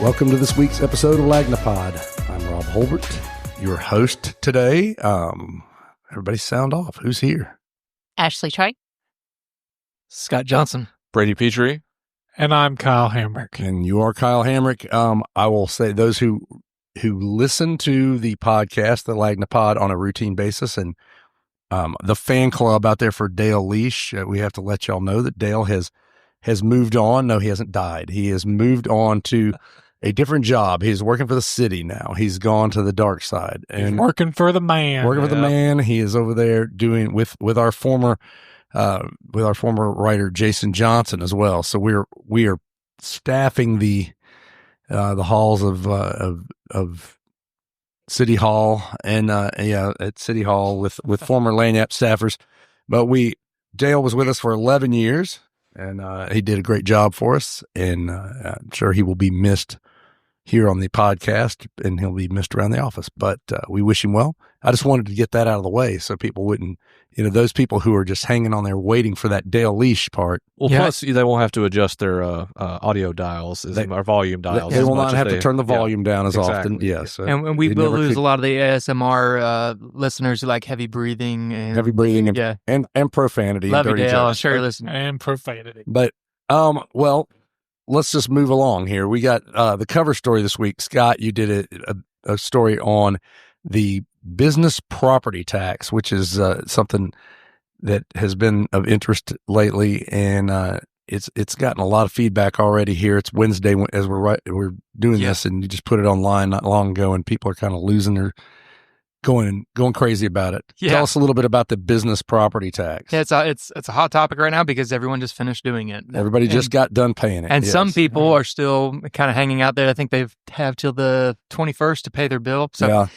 Welcome to this week's episode of Lagnapod. I'm Rob Holbert, your host today. Everybody sound off. Who's here? Ashley Troy. Scott Johnson. Brady Petrie. And I'm Kyle Hamrick. And you are Kyle Hamrick. I will say those who listen to the podcast, the Lagnapod, on a routine basis, and the fan club out there for Dale Leash, we have to let y'all know that Dale has moved on. No, he hasn't died. He has moved on to a different job. He's working for the city now. He's gone to the dark side and He's working for the man. Working for the man. He is over there doing with our former writer Jason Johnson as well. So we are staffing the halls of City Hall and at City Hall with former Lanyap staffers. But Dale was with us for 11 years. And he did a great job for us, and I'm sure he will be missed here on the podcast, and he'll be missed around the office. But we wish him well. I just wanted to get that out of the way so people wouldn't, those people who are just hanging on there waiting for that Dale Leash part. Well, plus they won't have to adjust their audio dials, or volume dials. They will not have to turn the volume down as often. Yes. And we will lose a lot of the ASMR listeners who like heavy breathing and profanity. Love and dirty you, Dale. I'm jokes. sure you're listening. And profanity. But, well, let's just move along here. We got the cover story this week. Scott, you did a story on the business property tax, which is something that has been of interest lately, and it's gotten a lot of feedback already here. It's Wednesday as we're doing this, and you just put it online not long ago, and people are kind of losing their going crazy about it. Yeah. Tell us a little bit about the business property tax. Yeah, it's a hot topic right now because everyone just finished doing it. Everybody just got done paying it. And some people are still kind of hanging out there. I think they have till the 21st to pay their bill. So,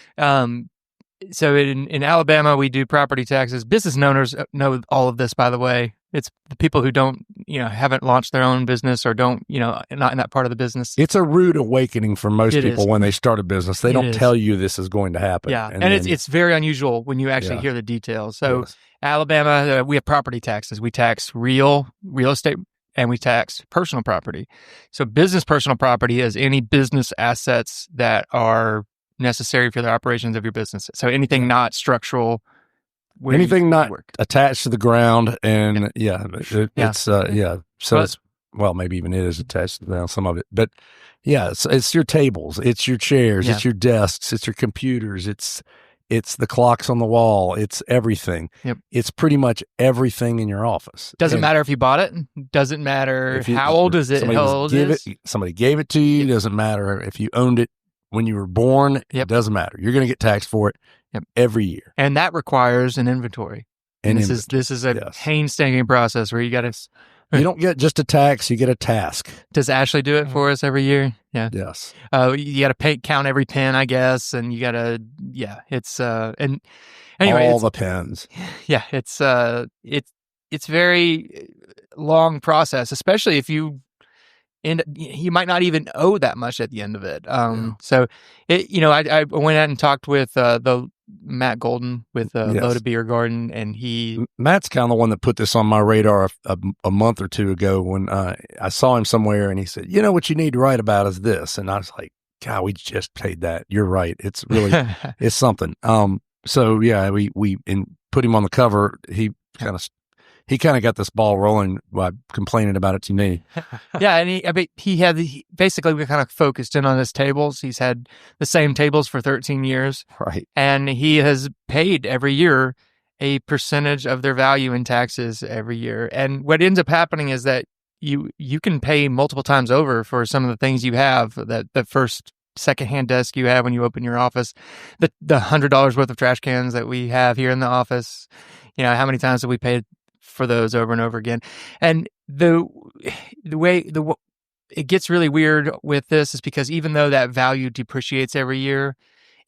So in Alabama, we do property taxes. Business owners know all of this, by the way. It's the people who don't, haven't launched their own business or don't, not in that part of the business. It's a rude awakening for most people when they start a business. They don't tell you this is going to happen. Yeah, and it's very unusual when you actually hear the details. So Alabama, we have property taxes. We tax real estate, and we tax personal property. So business personal property is any business assets that are necessary for the operations of your business. So anything not structural, anything not attached to the ground, and So maybe even it is attached to the ground, some of it, but it's your tables, it's your chairs, it's your desks, it's your computers, it's the clocks on the wall, it's everything. Yep. It's pretty much everything in your office. Doesn't matter if you bought it. Doesn't matter how old is it. How old is it? Somebody gave it to you. Doesn't matter if you owned it when you were born. It doesn't matter. You're going to get taxed for it every year, and that requires an inventory. This is a painstaking process where you got to. You don't get just a tax; you get a task. Does Ashley do it for us every year? Yeah. Yes. You got to count every pen, I guess, and you got to. Yeah, it's and anyway, all the pens. Yeah, it's very long process, especially if you. And you might not even owe that much at the end of it. So, I went out and talked with the Matt Golden with Loaded Beer Garden, and Matt's kind of the one that put this on my radar a month or two ago when I saw him somewhere, and he said, "What you need to write about is this," and I was like, "God, we just paid that. You're right. It's really it's something." So yeah, we put him on the cover. He kind of got this ball rolling by complaining about it to me. Yeah, and basically we kind of focused in on his tables. He's had the same tables for 13 years. Right. And he has paid every year a percentage of their value in taxes every year. And what ends up happening is that you can pay multiple times over for some of the things you have, that the first secondhand desk you have when you open your office, the $100 worth of trash cans that we have here in the office. How many times have we paid for those over and over again? And the way it gets really weird with this is because even though that value depreciates every year,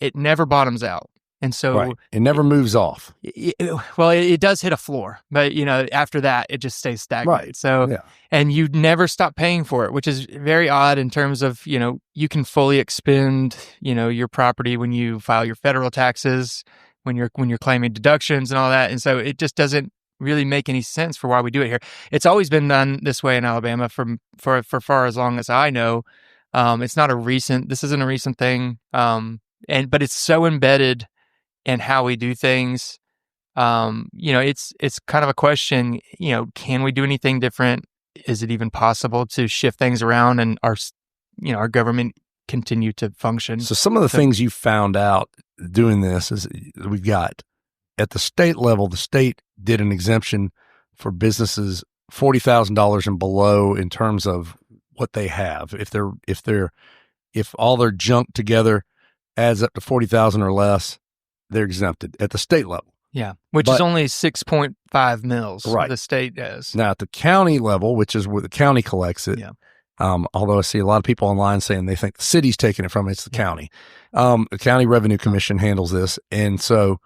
it never bottoms out. And so it never moves off. It does hit a floor, but after that, it just stays stagnant. Right. So, and you never stop paying for it, which is very odd in terms of, you can fully expend, your property when you file your federal taxes, when you're claiming deductions and all that. And so it just doesn't really make any sense for why we do it here. It's always been done this way in Alabama for far as long as I know. This isn't a recent thing. But it's so embedded in how we do things. It's kind of a question, can we do anything different? Is it even possible to shift things around and our government continue to function? So some of the things you found out doing this is we've got at the state level, the state did an exemption for businesses $40,000 and below in terms of what they have. If all their junk together adds up to 40,000 or less, they're exempted at the state level. Yeah, which is only 6.5 mils. Right. The state does. Now at the county level, which is where the county collects it. Yeah. Although I see a lot of people online saying they think the city's taking it from it, it's the county. The county revenue commission handles this. And so,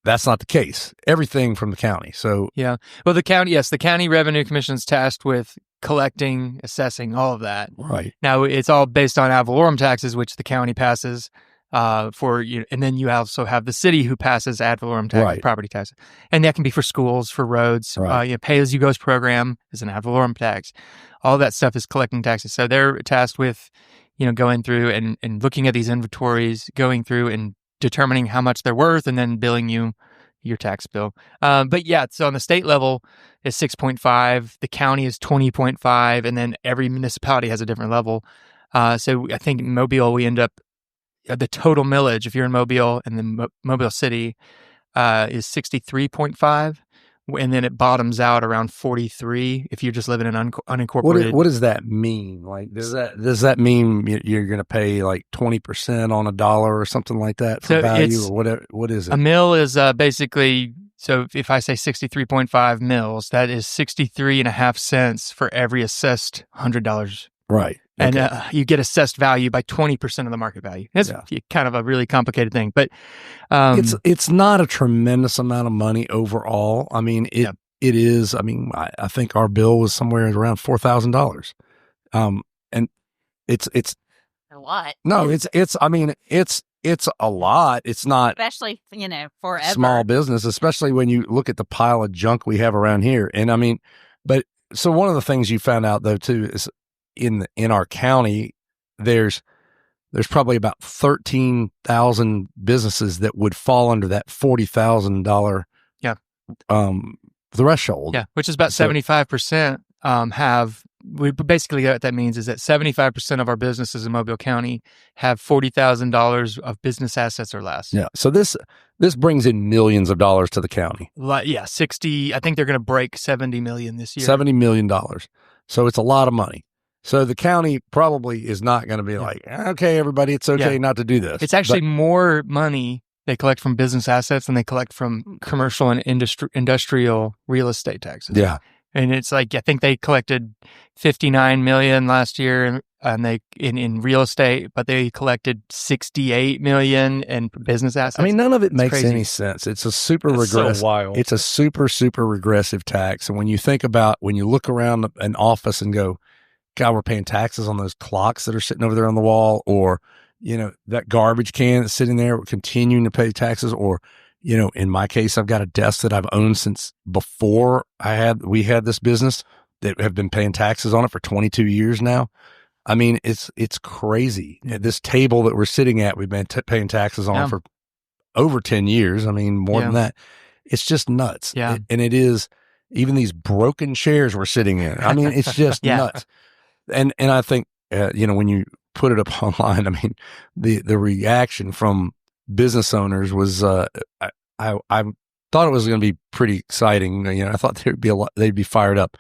that's not the case. Everything from the county. So yeah, well, the county revenue commission is tasked with collecting, assessing, all of that. Right. Now it's all based on ad valorem taxes, which the county passes and then you also have the city who passes ad valorem tax, property taxes, and that can be for schools, for roads. Pay as you go's program is an ad valorem tax. All that stuff is collecting taxes. So they're tasked with, going through and looking at these inventories, going through and determining how much they're worth, and then billing you your tax bill. So on the state level is 6.5, the county is 20.5, and then every municipality has a different level. So I think in Mobile, we end up, the total millage, if you're in Mobile and the Mobile City, is 63.5, and then it bottoms out around 43 if you're just living in unincorporated. What does that mean? Like, does that mean you're going to pay like 20% on $1 or something like that for value, or whatever? What is it? A mill is basically, so if I say 63.5 mills, that is 63.5 cents for every assessed $100. Right. Okay. And you get assessed value by 20% of the market value. It's kind of a really complicated thing, but it's not a tremendous amount of money overall. I mean, it is. I mean, I think our bill was somewhere around $4,000, and it's a lot. No, it's a lot. It's not, especially forever. Small business, especially when you look at the pile of junk we have around here. And I mean, but so one of the things you found out though too is, in our county, there's probably about 13,000 businesses that would fall under that $40,000 threshold. Yeah, which is about 75% basically what that means is that 75% of our businesses in Mobile County have $40,000 of business assets or less. Yeah. So this brings in millions of dollars to the county. 60, I think they're going to break $70 million this year. $70 million. So it's a lot of money. So the county probably is not going to be like, okay, everybody, it's okay not to do this. It's actually more money they collect from business assets than they collect from commercial and industrial real estate taxes. Yeah. And it's like, I think they collected $59 million last year and they in real estate, but they collected $68 million in business assets. I mean, none of it makes any sense. It's a super regressive. So wild. It's a super, super regressive tax. And when you look around an office and go, God, we're paying taxes on those clocks that are sitting over there on the wall, or, that garbage can that's sitting there, we're continuing to pay taxes. Or, in my case, I've got a desk that I've owned since before we had this business that have been paying taxes on it for 22 years now. I mean, it's crazy. This table that we're sitting at, we've been paying taxes on for over 10 years. I mean, more than that. It's just nuts. Yeah. And it is, even these broken chairs we're sitting in. I mean, it's just nuts. And I think, when you put it up online, I mean, the reaction from business owners was, I thought it was going to be pretty exciting. I thought they'd be fired up.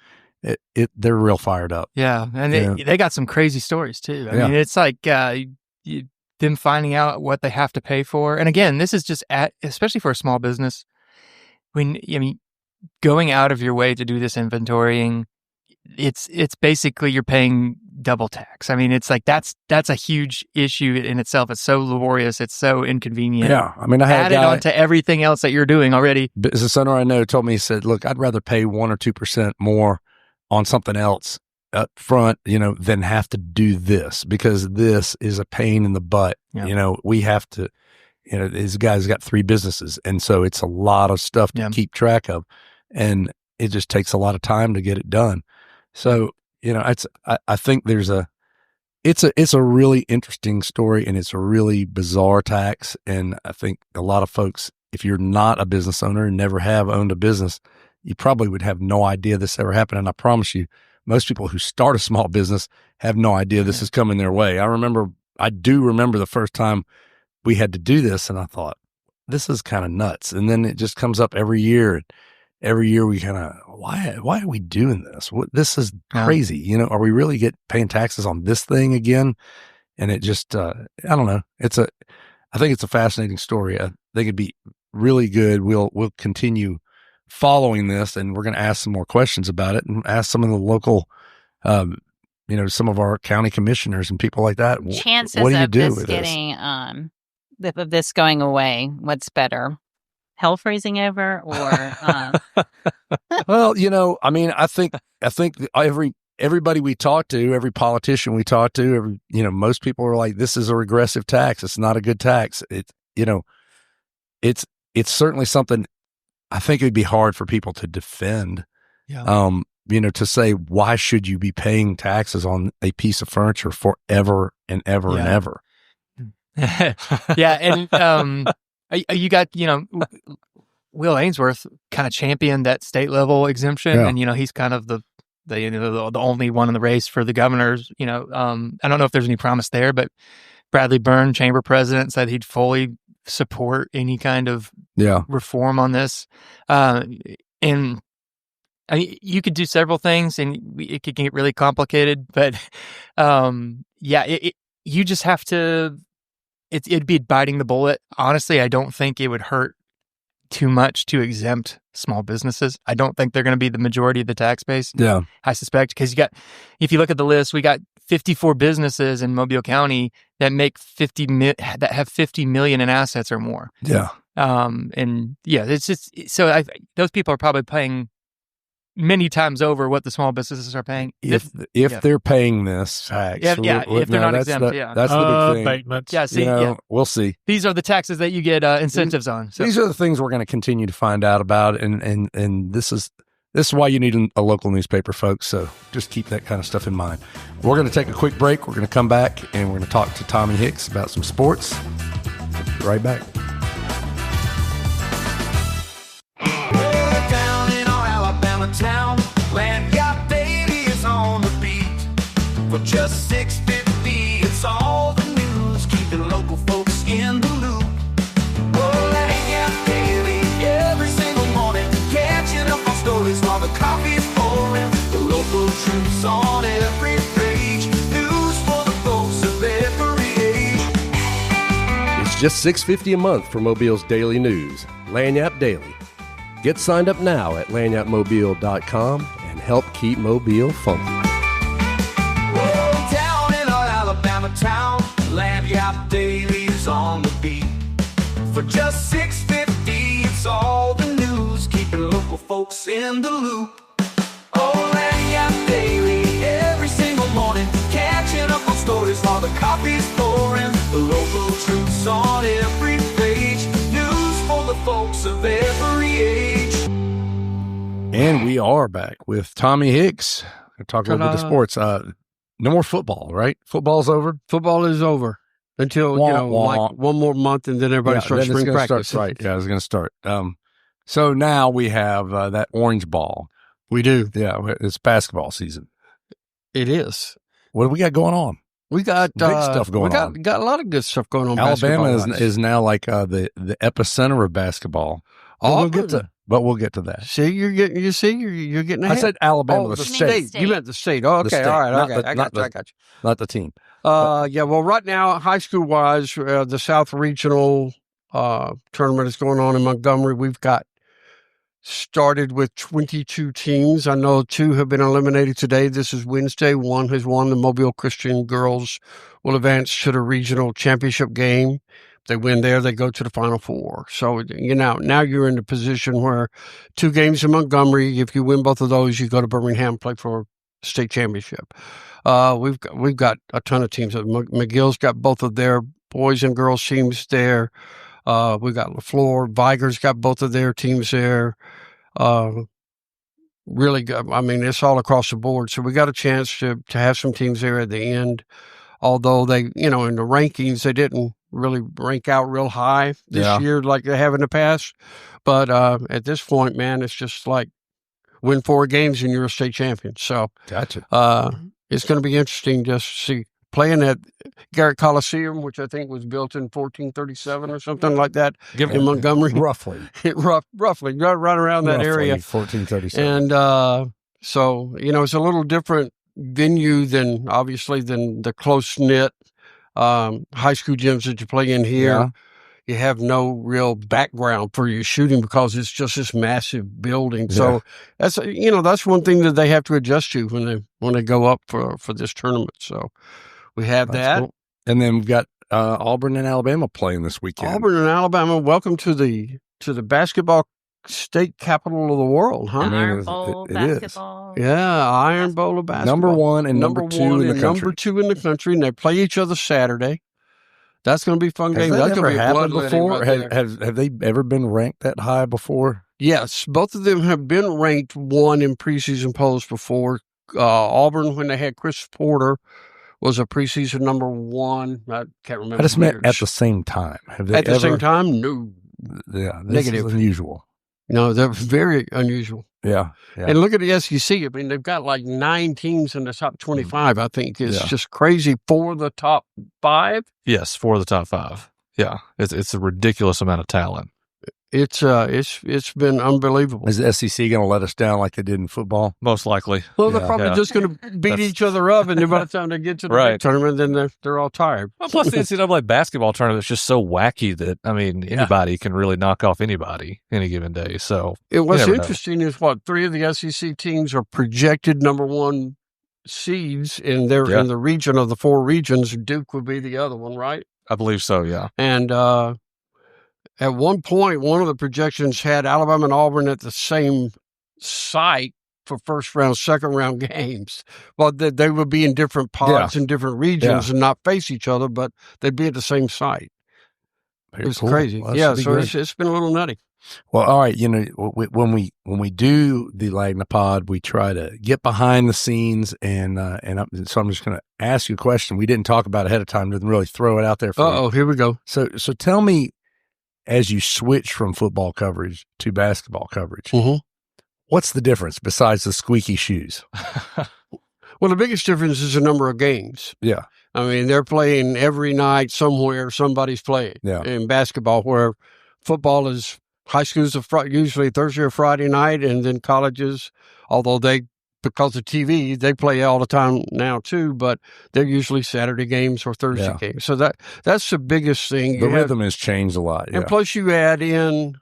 They're real fired up. Yeah. And they got some crazy stories too. I mean, it's like, them finding out what they have to pay for. And again, this is just especially for a small business, going out of your way to do this inventorying, it's basically you're paying double tax. I mean, it's like that's a huge issue in itself. It's so laborious. It's so inconvenient. Yeah, I mean, I had added on to everything else that you're doing already. Business owner I know told me, he said, "Look, I'd rather pay 1 or 2% more on something else up front, than have to do this, because this is a pain in the butt. Yeah. We have to." This guy's got 3 businesses, and so it's a lot of stuff to keep track of, and it just takes a lot of time to get it done. So, I think there's it's a really interesting story, and it's a really bizarre tax. And I think a lot of folks, if you're not a business owner and never have owned a business, you probably would have no idea this ever happened. And I promise you, most people who start a small business have no idea this is coming their way. I do remember the first time we had to do this, and I thought, this is kind of nuts. And then it just comes up every year. Every year we kind of, why are we doing this? This is crazy. You know, are we really paying taxes on this thing again? And it just, I don't know. I think it's a fascinating story. I think it'd be really good. We'll continue following this, and we're going to ask some more questions about it and ask some of the local, some of our county commissioners and people like that. Chances what do you of do this with getting, of this going away, what's better? Hell freezing over or Well, I think everybody we talk to, every politician we talk to, most people are like, this is a regressive tax. It's not a good tax. It's certainly something I think it'd be hard for people to defend. Yeah. To say, why should you be paying taxes on a piece of furniture forever and ever and ever? Yeah. And, you got, Will Ainsworth kind of championed that state level exemption, and he's kind of the only one in the race for the governors. I don't know if there's any promise there, but Bradley Byrne, chamber president, said he'd fully support any kind of reform on this. And you could do several things, and it could get really complicated. But you just have to. It'd be biting the bullet. Honestly, I don't think it would hurt too much to exempt small businesses. I don't think they're going to be the majority of the tax base. Yeah, I suspect, because if you look at the list, we got 54 businesses in Mobile County that make that have 50 million in assets or more. Yeah, it's just so those people are probably paying many times over what the small businesses are paying. If they're paying this tax. If they're not exempt. That's the big thing. Abatements. Yeah, we'll see. These are the taxes that you get incentives on. So. These are the things we're going to continue to find out about, and this is why you need a local newspaper, folks. So just keep that kind of stuff in mind. We're going to take a quick break. We're going to come back, and we're going to talk to Tommy Hicks about some sports. Be right back. Town, Land Yacht Daily is on the beat. For just $6.50, it's all the news, keeping local folks in the loop. Oh, Land Yacht Daily, every single morning, catching up on stories while the coffee's pouring. The local truths on every page, news for the folks of every age. It's just $6.50 a month for Mobile's daily news, Lanyap Daily. Get signed up now at lanyapmobile.com and help keep Mobile funky. Whoa, down in our Alabama town, Land Yacht Daily's on the beat. For just $6.50, it's all the news, keeping local folks in the loop. Oh, Land Yacht Daily, every single morning, catching up on stories while the coffee's pouring. The local truths on every page, news for the folks of every age. And we are back with Tommy Hicks. We'll talk a little bit of sports. No more football, right? Football's over. Football is over until like one more month, and then everybody starts spring practice. Right? Yeah, it's going to start. So now we have that orange ball. We do. Yeah, it's basketball season. It is. What do we got going on? We got big stuff going on. We got a lot of good stuff going on. Alabama is now like the epicenter of basketball. We'll get to that. See, you're getting ahead. I said Alabama, the state. You meant the state. Oh, okay. All right. Okay. I got you. Not the team. Well, right now, high school wise, the South Regional tournament is going on in Montgomery. We've got started with 22 teams. I know 2 have been eliminated today. This is Wednesday. 1 has won. The Mobile Christian girls will advance to the regional championship game. They win there, they go to the Final Four. So, now you're in the position where 2 games in Montgomery. If you win both of those, you go to Birmingham, play for state championship. We've got a ton of teams. McGill's got both of their boys and girls teams there. We've got LaFleur. Viger's got both of their teams there. Really good. I mean, it's all across the board. So we got a chance to have some teams there at the end. although they, in the rankings, they didn't really rank out real high this year like they have in the past. But at this point, man, it's just like win 4 games and you're a state champion. So Gotcha. It's going to be interesting just to see playing at Garrett Coliseum, which I think was built in 1437 or something like that in Montgomery. Roughly. Roughly, right around that area. 1437. And so, it's a little different venue than the close-knit high school gyms that you play in here. Yeah. You have no real background for your shooting because it's just this massive building. So that's one thing that they have to adjust to when they go up for this tournament. So we have that. Cool. And then we've got Auburn and Alabama playing this weekend. Auburn and Alabama, welcome to the basketball state capital of the world, huh? Iron Bowl basketball. Yeah, Iron Bowl of basketball. Number 1 and number 2 in the country. Number 2 in the country, and they play each other Saturday. That's going to be a fun game. Has That's that going ever to be happened before? Right Have they ever been ranked that high before? Yes, both of them have been ranked 1 in preseason polls before. Auburn, when they had Chris Porter, was a preseason number 1. I can't remember. I just meant at the same time. Have they at the same time? No. Yeah, this Negative. is unusual. No, they're very unusual. Yeah. And look at the SEC. I mean, they've got like 9 teams in the top 25, I think. It's just crazy for the top 5. Yes, 4 of the top 5. Yeah, it's a ridiculous amount of talent. It's been unbelievable. Is the SEC going to let us down like they did in football? Most likely. Well, they're probably just going to beat each other up, and then by the time they get to the big tournament, then they're all tired. Well, plus the NCAA basketball tournament is just so wacky that, anybody can really knock off anybody any given day. So what's interesting is 3 of the SEC teams are projected number 1 seeds, and they're in the region of the 4 regions. Duke would be the other one, right? I believe so, yeah. And at one point, one of the projections had Alabama and Auburn at the same site for first round, second round games. Well, they would be in different pods in different regions and not face each other, but they'd be at the same site. It was crazy. Well, so it's been a little nutty. Well, all right. When we do the Lagna Pod, we try to get behind the scenes, and so I'm just going to ask you a question we didn't talk about ahead of time. Didn't really throw it out there. Here we go. So tell me, as you switch from football coverage to basketball coverage, what's the difference besides the squeaky shoes? Well, the biggest difference is the number of games. Yeah. I mean, they're playing every night somewhere. Somebody's playing. Yeah. In basketball, where football is high schools are usually Thursday or Friday night, and then colleges, although because of TV, they play all the time now too, but they're usually Saturday games or Thursday games. So that's the biggest thing. The rhythm has changed a lot. And plus you add in,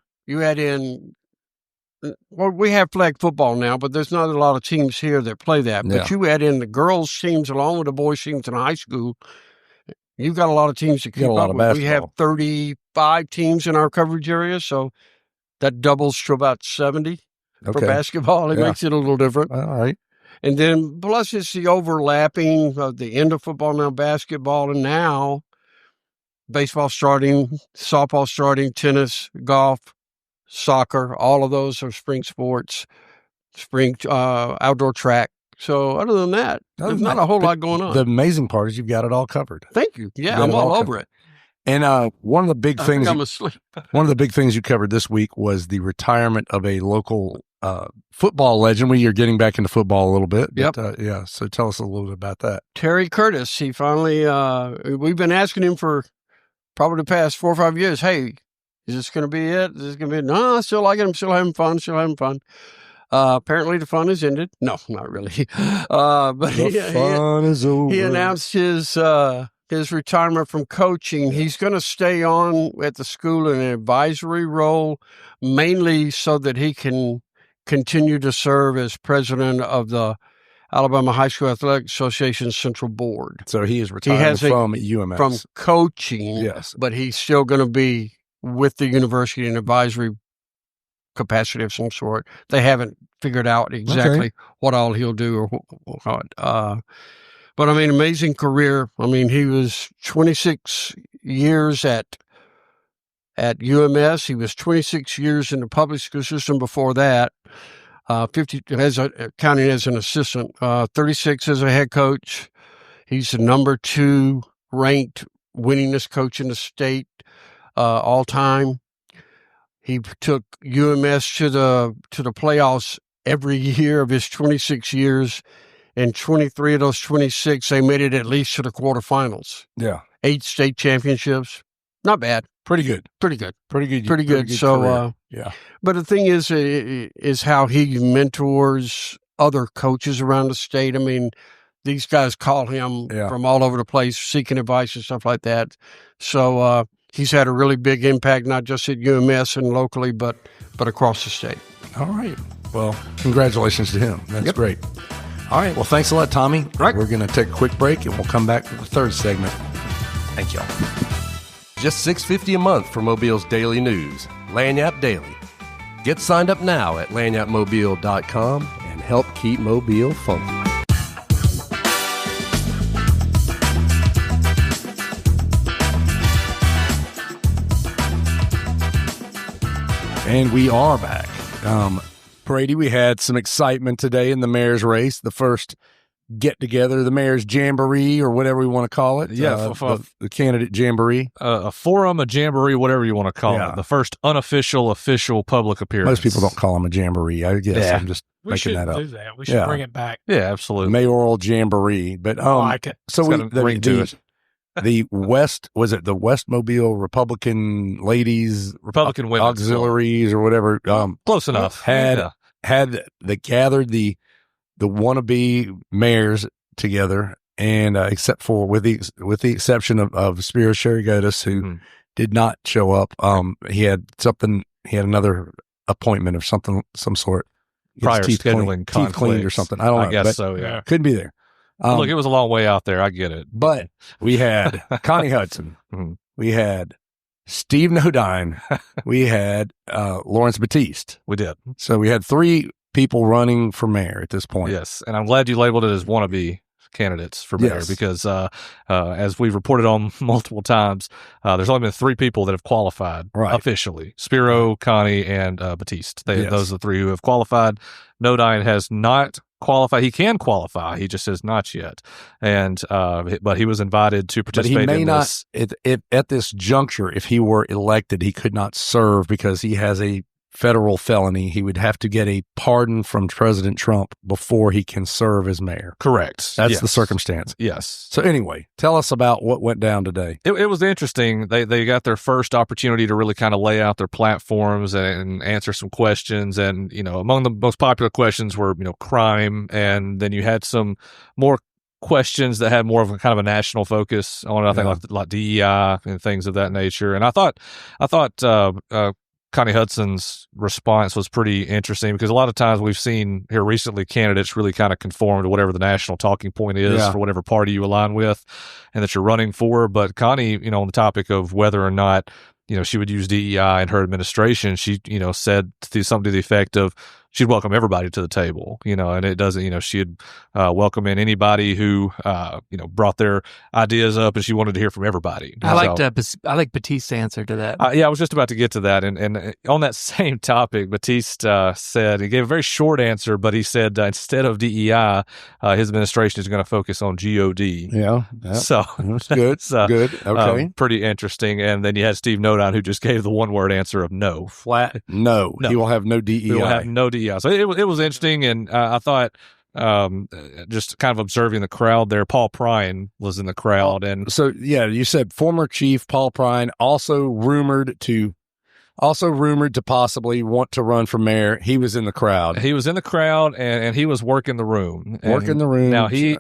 well, we have flag football now, but there's not a lot of teams here that play that. But you add in the girls' teams along with the boys' teams in high school, you've got a lot of teams to keep up with. We have 35 teams in our coverage area, so that doubles to about 70 for basketball. It makes it a little different. All right. And then plus it's the overlapping of the end of football, now basketball, and now baseball starting, softball starting, tennis, golf, soccer. All of those are spring sports, outdoor track. So other than that, there's not a whole lot going on. The amazing part is you've got it all covered. Thank you. Yeah, I'm all over it. And one of the big things I'm asleep. One of the big things you covered this week was the retirement of a local football legend. We are getting back into football a little bit. Yep. But, so tell us a little bit about that. Terry Curtis. He finally, we've been asking him for probably the past 4 or 5 years, hey, is this going to be it? Is this going to be it? No, I still like it. I'm still having fun. Apparently the fun has ended. No, not really. But the fun is over. He announced his retirement from coaching. He's going to stay on at the school in an advisory role, mainly so that he can continue to serve as president of the Alabama High School Athletic Association Central Board. So he is retiring from UMS. From coaching, yes. But he's still going to be with the university in advisory capacity of some sort. They haven't figured out exactly what all he'll do or what. But, I mean, amazing career. I mean, he was 26 years at UMS. He was 26 years in the public school system before that, 50 counting as an assistant, 36 as a head coach. He's the number 2 ranked winningest coach in the state all time. He took UMS to the playoffs every year of his 26 years. And 23 of those 26, they made it at least to the quarterfinals. Yeah. 8 state championships. Not bad. Pretty good. Pretty good. Pretty good. Pretty good. So, yeah. But the thing is how he mentors other coaches around the state. I mean, these guys call him from all over the place, seeking advice and stuff like that. So he's had a really big impact, not just at UMS and locally, but across the state. All right. Well, congratulations to him. That's great. All right. Well, thanks a lot, Tommy. Right. We're going to take a quick break, and we'll come back to the third segment. Thank y'all. Just $6.50 a month for Mobile's daily news, Lagniappe Daily. Get signed up now at lagniappemobile.com and help keep Mobile funky. And we are back. Brady, we had some excitement today in the mayor's race, the first get-together, the mayor's jamboree, or whatever we want to call it. Yeah, the candidate jamboree. A forum, a jamboree, whatever you want to call it. The first unofficial, official public appearance. Most people don't call them a jamboree. I guess I'm just making that up. We should do that. We should bring it back. Yeah, absolutely. Mayoral jamboree. But I like it. So It's got a ring to it. The West, was it the West Mobile Republican Ladies, Republican Women's Auxiliaries, or whatever? Close enough. Had they gathered the wannabe mayors together, and except for with the exception of Spiro Sherrigotis, who did not show up. He had another appointment of some sort. Prior scheduling teeth cleaned or something. I don't know. I guess so. Yeah, couldn't be there. Look, it was a long way out there. I get it. But we had Connie Hudson. We had Steve Nodine. We had Lawrence Batiste. We did. So we had 3 people running for mayor at this point. Yes, and I'm glad you labeled it as wannabe candidates for mayor because as we've reported on multiple times, there's only been 3 people that have qualified officially. Spiro, Connie, and Batiste. Those are the 3 who have qualified. Nodine has not qualify. He can qualify. He just has not yet. And but he was invited to participate. But he may in not. At this juncture, if he were elected, he could not serve because he has a federal felony. He would have to get a pardon from President Trump before he can serve as mayor. Correct. That's the circumstance. Yes. So anyway, tell us about what went down today. It was interesting. They got their first opportunity to really kind of lay out their platforms and answer some questions. And, among the most popular questions were, crime. And then you had some more questions that had more of a kind of a national focus on, I think, like DEI and things of that nature. And I thought Connie Hudson's response was pretty interesting because a lot of times we've seen here recently candidates really kind of conform to whatever the national talking point is for whatever party you align with and that you're running for. But Connie, on the topic of whether or not, she would use DEI in her administration, she, said something to the effect of she'd welcome everybody to the table, and it doesn't, she'd welcome in anybody who, brought their ideas up and she wanted to hear from everybody. I like Batiste's answer to that. I was just about to get to that. And on that same topic, Batiste said, he gave a very short answer, but he said instead of DEI, his administration is going to focus on GOD. Yeah. So that's good. Good. Okay. Pretty interesting. And then you had Steve Nodine, who just gave the one-word answer of no. Flat. No. He will have no DEI. He will have no DEI. So it was interesting, and I thought just kind of observing the crowd there. Paul Prine was in the crowd, and so you said former chief Paul Prine also rumored to possibly want to run for mayor. He was in the crowd. He was in the crowd, and he was working the room. Now you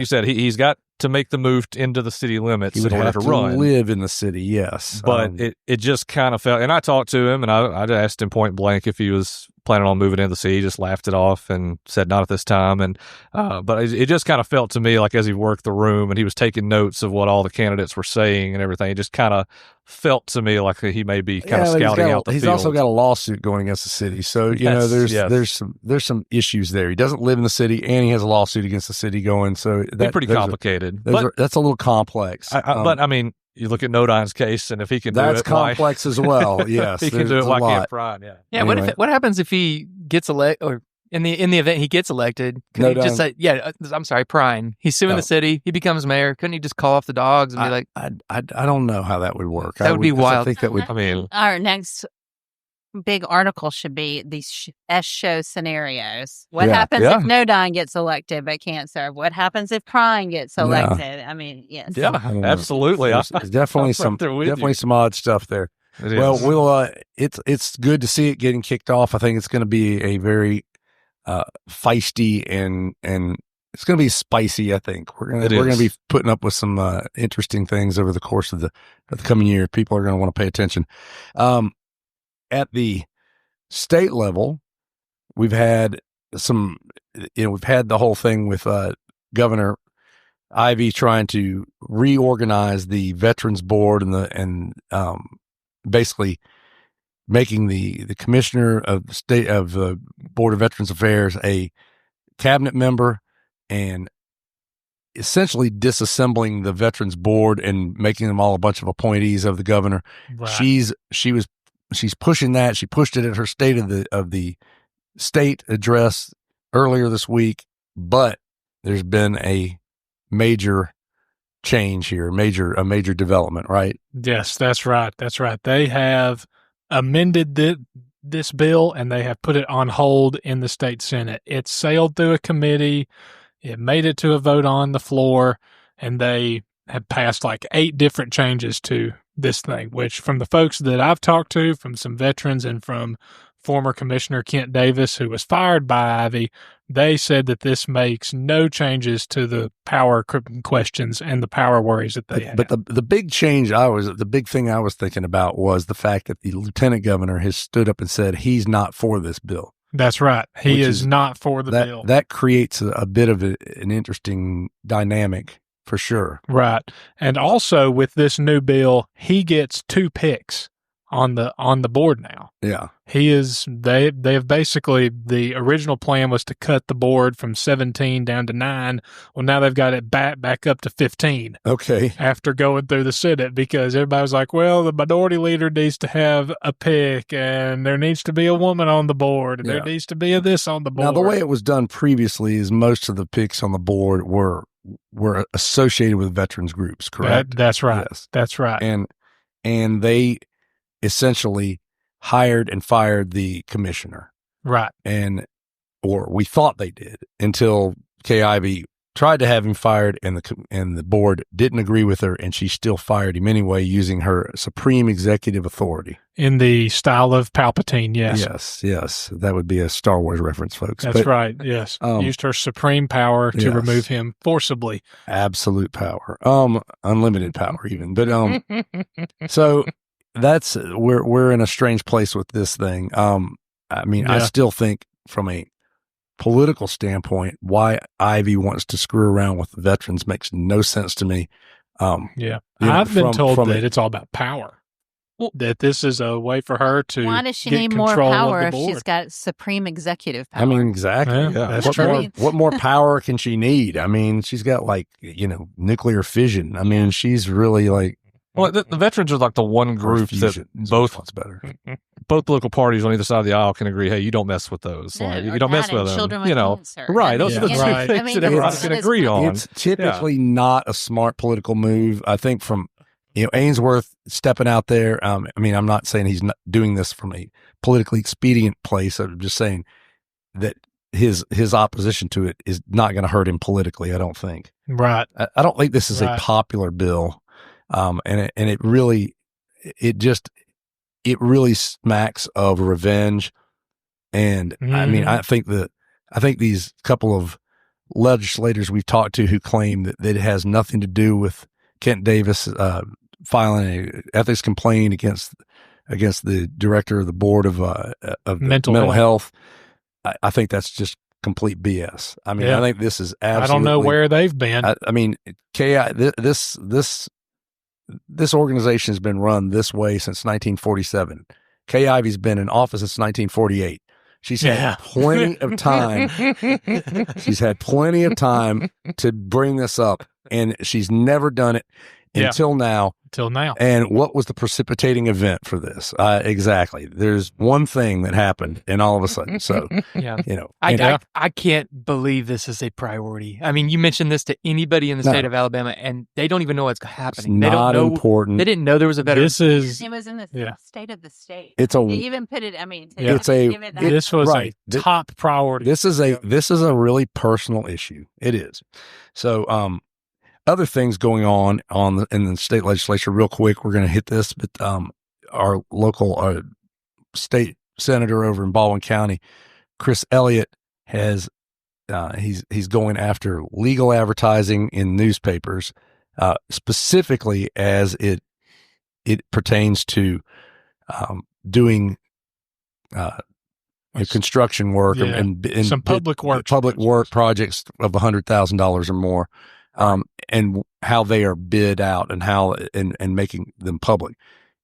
said, he's got to make the move into the city limits in order to run. Live in the city, yes. But it just kind of felt, and I talked to him, and I asked him point blank if he was planning on moving into the city. He just laughed it off and said not at this time. And but it just kind of felt to me like as he worked the room and he was taking notes of what all the candidates were saying and everything, it just kind of felt to me like he may be kind of scouting out the field. He's also got a lawsuit going against the city, so there's some issues there. He doesn't live in the city, and he has a lawsuit against the city going. So that's pretty complicated. That's a little complex. But I mean, you look at Nodine's case, and if he can do it, that's complex as well. Yes, he can do it. Why can't Prine? Yeah. Anyway. What happens if he gets elected, or In the event he gets elected, could No he just doubt. say, "Yeah, I'm sorry, prying. He's suing No. the city. He becomes mayor. Couldn't he just call off the dogs and be like, I don't know how that would work. That would be 'cause wild. I think that would. I mean, Our next big article should be these S-show scenarios. What Yeah, happens yeah. if Nodine gets elected but can't serve? What happens if Prying gets Yeah. elected? I mean, yes. I don't know. absolutely. There's definitely I'm some right there with you. definitely some odd stuff there. It Well, is. we'll it's good to see it getting kicked off. I think it's going to be a very feisty and it's going to be spicy. I think we're going to be putting up with some interesting things over the course of the coming year. People are going to want to pay attention. At the state level, we've had we've had the whole thing with Governor Ivey trying to reorganize the Veterans Board and basically making the commissioner of the state of the Board of Veterans Affairs a cabinet member and essentially disassembling the Veterans Board and making them all a bunch of appointees of the governor. Right. She's pushing that. She pushed it at her state of the state address earlier this week, but there's been a major change here, a major development, right? Yes, that's right. That's right. They have amended this bill and they have put it on hold in the state Senate. It sailed through a committee. It made it to a vote on the floor, and they have passed like 8 different changes to this thing, which from the folks that I've talked to, from some veterans and from former Commissioner Kent Davis, who was fired by Ivey, they said that this makes no changes to the power questions and the power worries that they have. But the big change the big thing I was thinking about was the fact that the lieutenant governor has stood up and said he's not for this bill. That's right. He Which is not for the bill. That creates a bit of an interesting dynamic for sure. Right. And also with this new bill, he gets 2 picks on the board now. Yeah. They have basically, the original plan was to cut the board from 17 down to 9. Well, now they've got it back up to 15 Okay. after going through the Senate, because everybody was like, well, the minority leader needs to have a pick and there needs to be a woman on the board and there needs to be a this on the board. Now, the way it was done previously is most of the picks on the board were associated with veterans groups, correct? That's right. Yes. That's right. And they essentially hired and fired the commissioner. Right. Or we thought they did, until Kay Ivey tried to have him fired and the board didn't agree with her, and she still fired him anyway using her supreme executive authority. In the style of Palpatine, yes. Yes. That would be a Star Wars reference, folks. That's right, yes. Used her supreme power to remove him forcibly. Absolute power. Unlimited power even. But so that's we're in a strange place with this thing. I mean, I still think from a political standpoint, why Ivey wants to screw around with the veterans makes no sense to me. I've been told that it's all about power. That this is a way for her to Why does she get need more control of power the if board. she's got supreme executive power? I mean, exactly. Yeah, Yeah. that's true. What more power can she need? I mean, she's got nuclear fission. I mean, she's really like. Well, the veterans are like the one group that both political parties on either side of the aisle can agree, hey, you don't mess with those. No, like, or you don't mess that and with them. children with cancer. Right. Those I are the mean, two right. things I mean, that everybody it's- can it's- agree on. It's typically not a smart political move. I think from Ainsworth stepping out there. I mean, I'm not saying he's not doing this from a politically expedient place. I'm just saying that his opposition to it is not going to hurt him politically. I don't think. Right. I don't think this is a Right. popular bill, and it really smacks of revenge. And I mean, I think these couple of legislators we've talked to who claim that it has nothing to do with Kent Davis filing an ethics complaint against the director of the board of mental health. I think that's just complete BS. I mean, I think this is absolutely. I don't know where they've been. I mean, this organization has been run this way since 1947. Kay Ivey's been in office since 1948. She's had plenty of time. She's had plenty of time to bring this up, and she's never done it. Yeah. until now. Till now. And what was the precipitating event for this? Exactly. There's one thing that happened, and all of a sudden, so Yeah. I I can't believe this is a priority. I mean, you mentioned this to anybody in the state of Alabama, and they don't even know what's happening. They not don't know. important. They didn't know there was a veteran. This is It was in the state of the state. It's a. They even put it. I mean, to It's a- give it that- this was right. a top priority. This is a really personal issue. It is. So, other things going on in the state legislature. Real quick, we're going to hit this, but our local state senator over in Baldwin County, Chris Elliott, has he's going after legal advertising in newspapers, specifically as it pertains to doing construction work and some public work projects of $100,000 or more, and how they are bid out and how and making them public.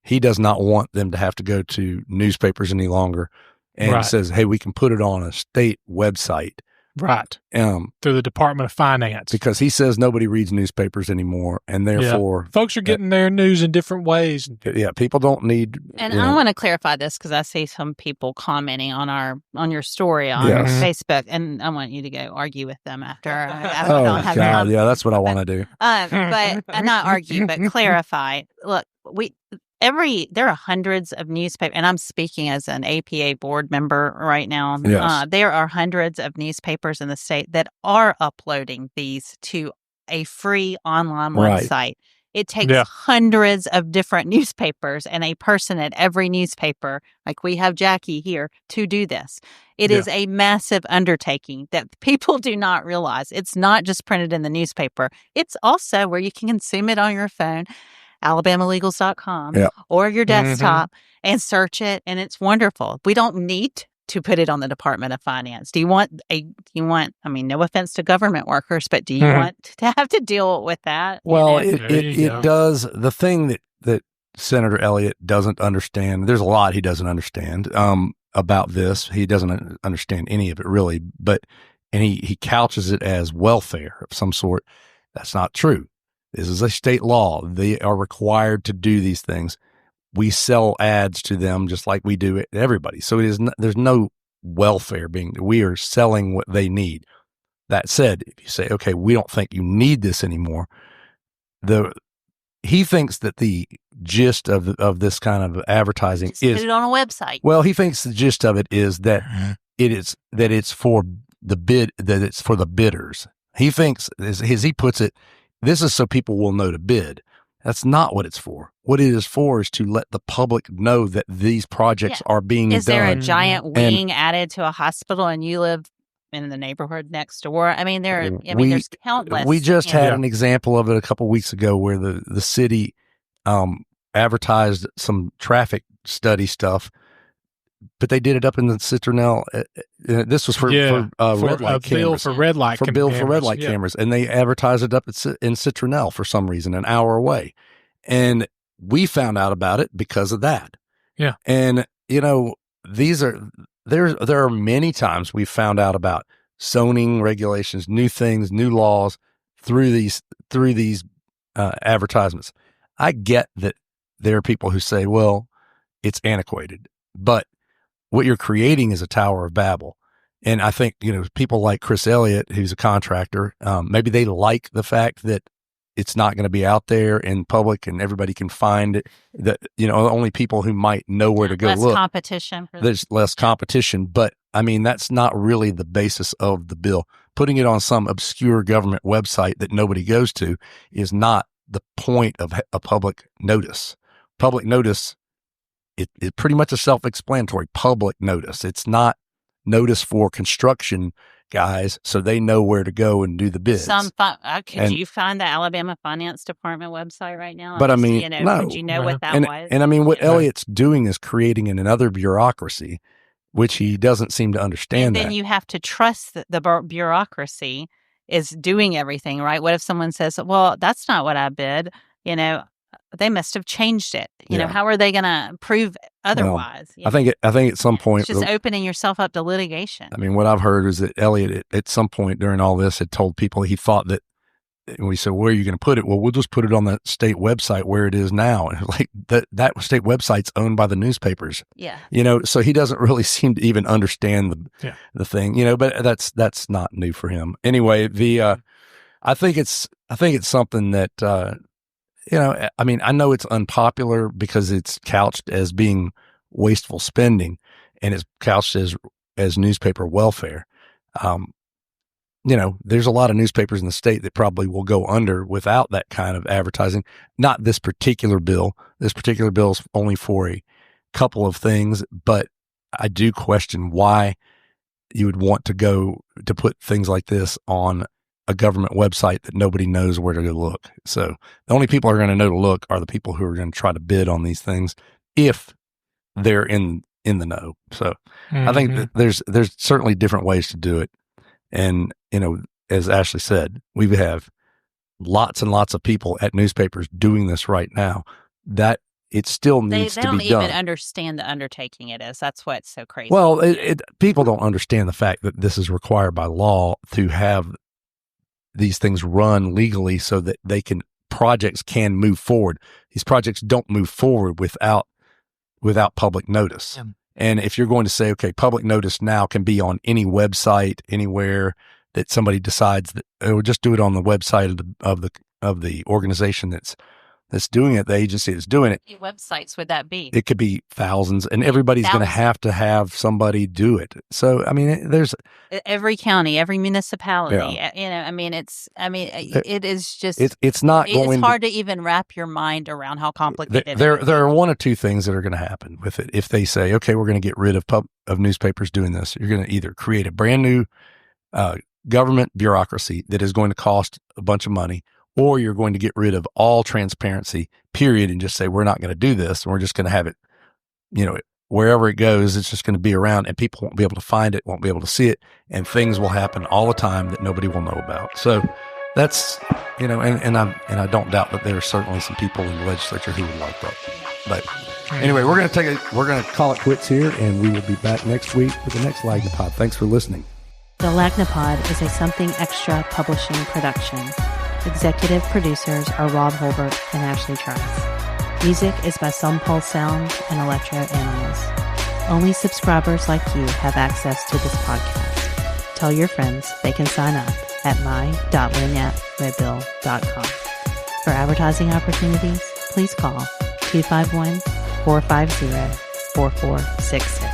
He does not want them to have to go to newspapers any longer, and says, "Hey, we can put it on a state website." Right. Through the Department of Finance. Because he says nobody reads newspapers anymore, and therefore folks are getting their news in different ways. Yeah, people don't need. And I want to clarify this because I see some people commenting on your story on Facebook, and I want you to go argue with them after. Oh God, yeah, that's what I want to do. But not argue, but clarify. Look, there are hundreds of newspapers, and I'm speaking as an APA board member right now. Yes. There are hundreds of newspapers in the state that are uploading these to a free online website. It takes hundreds of different newspapers and a person at every newspaper, like we have Jackie here, to do this. It is a massive undertaking that people do not realize. It's not just printed in the newspaper. It's also where you can consume it on your phone. alabamalegals.com or your desktop and search it, and it's wonderful. We don't need to put it on the Department of Finance. Do you want I mean, no offense to government workers, but do you want to have to deal with that? Well, it does. The thing that Senator Elliott doesn't understand, there's a lot he doesn't understand about this. He doesn't understand any of it really, and he couches it as welfare of some sort. That's not true. This is a state law. They are required to do these things. We sell ads to them just like we do everybody. So there's no welfare we are selling what they need. That said, if you say, okay, we don't think you need this anymore, he thinks that the gist of this kind of advertising is put it on a website. Well, he thinks the gist of it is that it's for the bid, that it's for the bidders. He thinks, as he puts it, this is so people will know to bid. That's not what it's for. What it is for is to let the public know that these projects are being done. Is there a giant wing added to a hospital and you live in the neighborhood next door? I mean, there's countless. We just had an example of it a couple of weeks ago where the city advertised some traffic study stuff, but they did it up in the Citronelle. This was for red light cameras. For red light cameras, and they advertised it up in Citronelle for some reason, an hour away, and we found out about it because of that. Yeah, and there are many times we've found out about zoning regulations, new things, new laws through these advertisements. I get that there are people who say, well, it's antiquated, but what you're creating is a Tower of Babel. And I think, people like Chris Elliott, who's a contractor, maybe they like the fact that it's not going to be out there in public and everybody can find it, that, only people who might know where to go look. There's less competition. But I mean, that's not really the basis of the bill. Putting it on some obscure government website that nobody goes to is not the point of a public notice. Public notice, it's pretty much a self-explanatory public notice. It's not notice for construction guys, so they know where to go and do the bids. Could you find the Alabama Finance Department website right now? But I mean, no. Would you know what that was? And I mean, what Elliott's doing is creating another bureaucracy, which he doesn't seem to understand. And then you have to trust that the bureaucracy is doing everything right. What if someone says, "Well, that's not what I bid," they must have changed it. How are they going to prove otherwise? Well, I think at some point, it's just opening yourself up to litigation. I mean, what I've heard is that Elliott at some point during all this had told people he thought that and we said, where are you going to put it? Well, we'll just put it on the state website where it is now. And like that state website's owned by the newspapers. Yeah. So he doesn't really seem to even understand the thing, but that's not new for him. Anyway, I think it's something that, I mean, I know it's unpopular because it's couched as being wasteful spending and it's couched as newspaper welfare. There's a lot of newspapers in the state that probably will go under without that kind of advertising. Not this particular bill. This particular bill is only for a couple of things, but I do question why you would want to put things like this on a government website that nobody knows where to go look. So the only people who are going to know to look are the people who are going to try to bid on these things if they're in the know. So I think that there's certainly different ways to do it. And, as Ashley said, we have lots and lots of people at newspapers doing this right now that it still needs to be done. They don't even understand the undertaking it is. That's what's so crazy. Well, people don't understand the fact that this is required by law to have these things run legally so that projects can move forward. These projects don't move forward without public notice. Yeah. And if you're going to say, okay, public notice now can be on any website, anywhere that somebody decides that, or just do it on the website of the organization that's doing it, the agency that's doing it. How many websites would that be? It could be thousands, and everybody's going to have somebody do it. So, I mean, there's every county, every municipality. Yeah. It is just it's not going. It's hard to even wrap your mind around how complicated. There are one of two things that are going to happen with it. If they say, okay, we're going to get rid of newspapers doing this, you're going to either create a brand new government bureaucracy that is going to cost a bunch of money, or you're going to get rid of all transparency, period, and just say, we're not going to do this. And we're just going to have it, wherever it goes, it's just going to be around and people won't be able to find it, won't be able to see it, and things will happen all the time that nobody will know about. So that's, and I don't doubt that there are certainly some people in the legislature who would like that. But anyway, we're going to call it quits here, and we will be back next week with the next Lagnapod. Thanks for listening. The Lagnapod is a Something Extra publishing production. Executive producers are Rob Holbert and Ashley Trice. Music is by Some Pulse Sound and Electro Animals. Only subscribers like you have access to this podcast. Tell your friends they can sign up at my.lanyapmobile.com. For advertising opportunities, please call 251-450-4466.